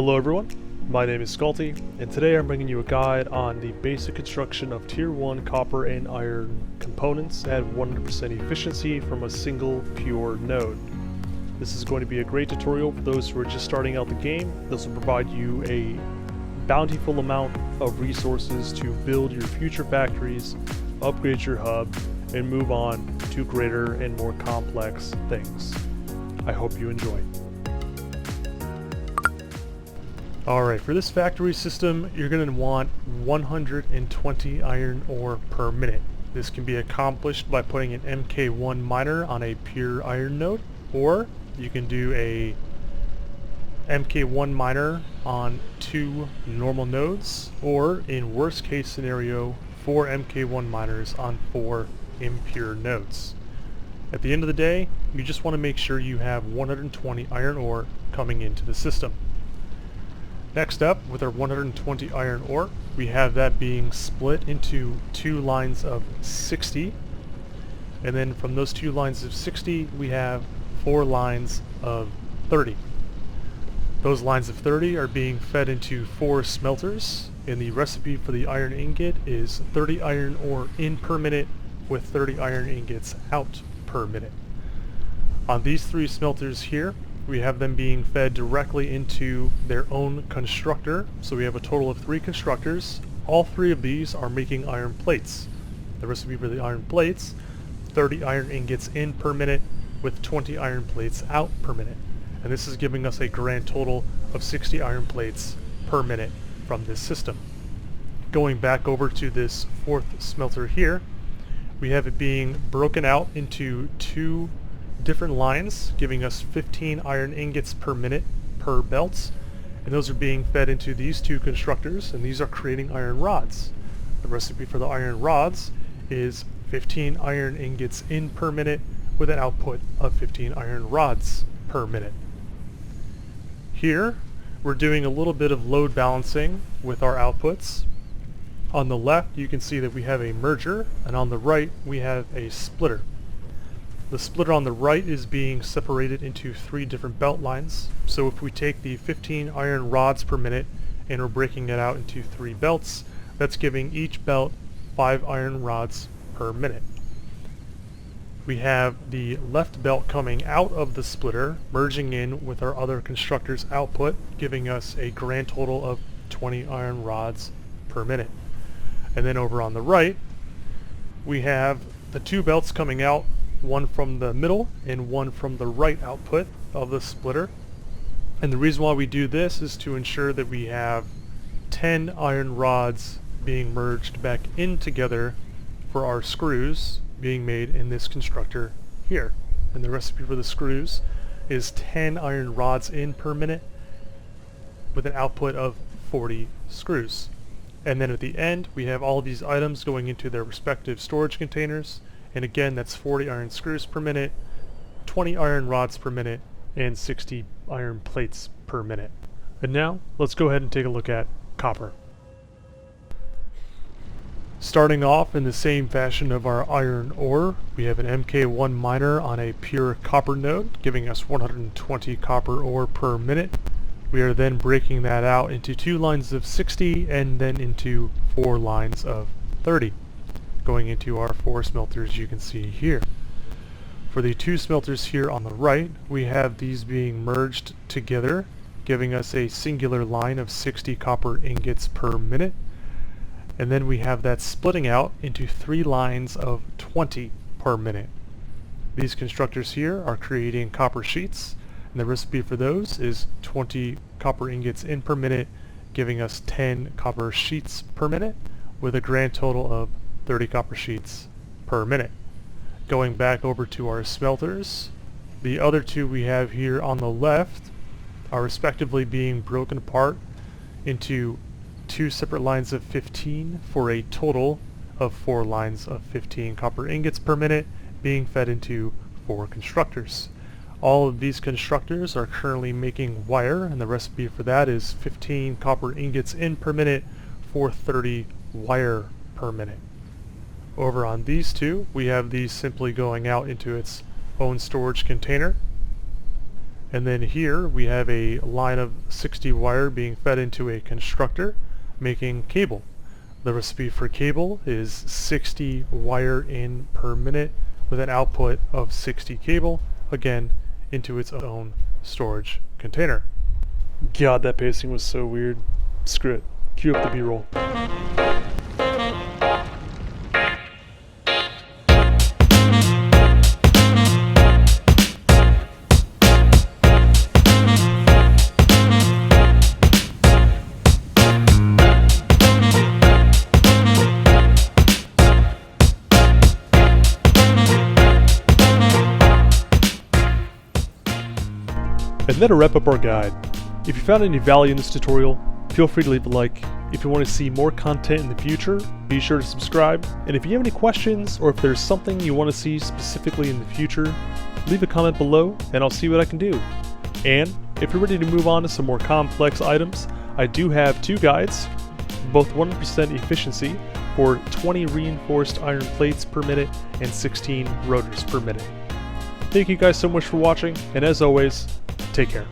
Hello everyone, my name is Sculty, and today I'm bringing you a guide on the basic construction of Tier 1 copper and iron components at 100% efficiency from a single pure node. This is going to be a great tutorial for those who are just starting out the game. This will provide you a bountiful amount of resources to build your future factories, upgrade your hub, and move on to greater and more complex things. I hope you enjoy. Alright, for this factory system, you're going to want 120 iron ore per minute. This can be accomplished by putting an MK1 miner on a pure iron node, or you can do a MK1 miner on 2 normal nodes, or in worst case scenario, 4 MK1 miners on 4 impure nodes. At the end of the day, you just want to make sure you have 120 iron ore coming into the system. Next up, with our 120 iron ore, we have that being split into 2 lines of 60, and then from those 2 lines of 60 we have 4 lines of 30. Those lines of 30 are being fed into 4 smelters, and the recipe for the iron ingot is 30 iron ore in per minute with 30 iron ingots out per minute. On these 3 smelters here, we have them being fed directly into their own constructor, so we have a total of 3 constructors. All 3 of these are making iron plates. The recipe for the iron plates, 30 iron ingots in per minute with 20 iron plates out per minute. And this is giving us a grand total of 60 iron plates per minute from this system. Going back over to this 4th smelter here, we have it being broken out into 2 different lines, giving us 15 iron ingots per minute per belt, and those are being fed into these 2 constructors, and these are creating iron rods. The recipe for the iron rods is 15 iron ingots in per minute with an output of 15 iron rods per minute. Here we're doing a little bit of load balancing with our outputs. On the left you can see that we have a merger, and on the right we have a splitter. The splitter on the right is being separated into 3 different belt lines. So if we take the 15 iron rods per minute and we're breaking it out into 3 belts, that's giving each belt 5 iron rods per minute. We have the left belt coming out of the splitter, merging in with our other constructor's output, giving us a grand total of 20 iron rods per minute. And then over on the right, we have the 2 belts coming out, one from the middle and one from the right output of the splitter. And the reason why we do this is to ensure that we have 10 iron rods being merged back in together for our screws being made in this constructor here. And the recipe for the screws is 10 iron rods in per minute with an output of 40 screws. And then at the end we have all of these items going into their respective storage containers. And again, that's 40 iron screws per minute, 20 iron rods per minute, and 60 iron plates per minute. And now, let's go ahead and take a look at copper. Starting off in the same fashion of our iron ore, we have an MK1 miner on a pure copper node, giving us 120 copper ore per minute. We are then breaking that out into 2 lines of 60 and then into 4 lines of 30. Going into our 4 smelters you can see here. For the 2 smelters here on the right, we have these being merged together, giving us a singular line of 60 copper ingots per minute. And then we have that splitting out into 3 lines of 20 per minute. These constructors here are creating copper sheets, and the recipe for those is 20 copper ingots in per minute, giving us 10 copper sheets per minute, with a grand total of 30 copper sheets per minute. Going back over to our smelters, the other 2 we have here on the left are respectively being broken apart into 2 separate lines of 15 for a total of 4 lines of 15 copper ingots per minute being fed into 4 constructors. All of these constructors are currently making wire, and the recipe for that is 15 copper ingots in per minute for 30 wire per minute. Over on these 2, we have these simply going out into its own storage container. And then here we have a line of 60 wire being fed into a constructor, making cable. The recipe for cable is 60 wire in per minute with an output of 60 cable, again, into its own storage container. God, that pacing was so weird. Screw it. Cue up the B-roll. And then to wrap up our guide. If you found any value in this tutorial, feel free to leave a like. If you want to see more content in the future, be sure to subscribe. And if you have any questions, or if there's something you want to see specifically in the future, leave a comment below and I'll see what I can do. And if you're ready to move on to some more complex items, I do have 2 guides, both 100% efficiency for 20 reinforced iron plates per minute and 16 rotors per minute. Thank you guys so much for watching, and as always, take care.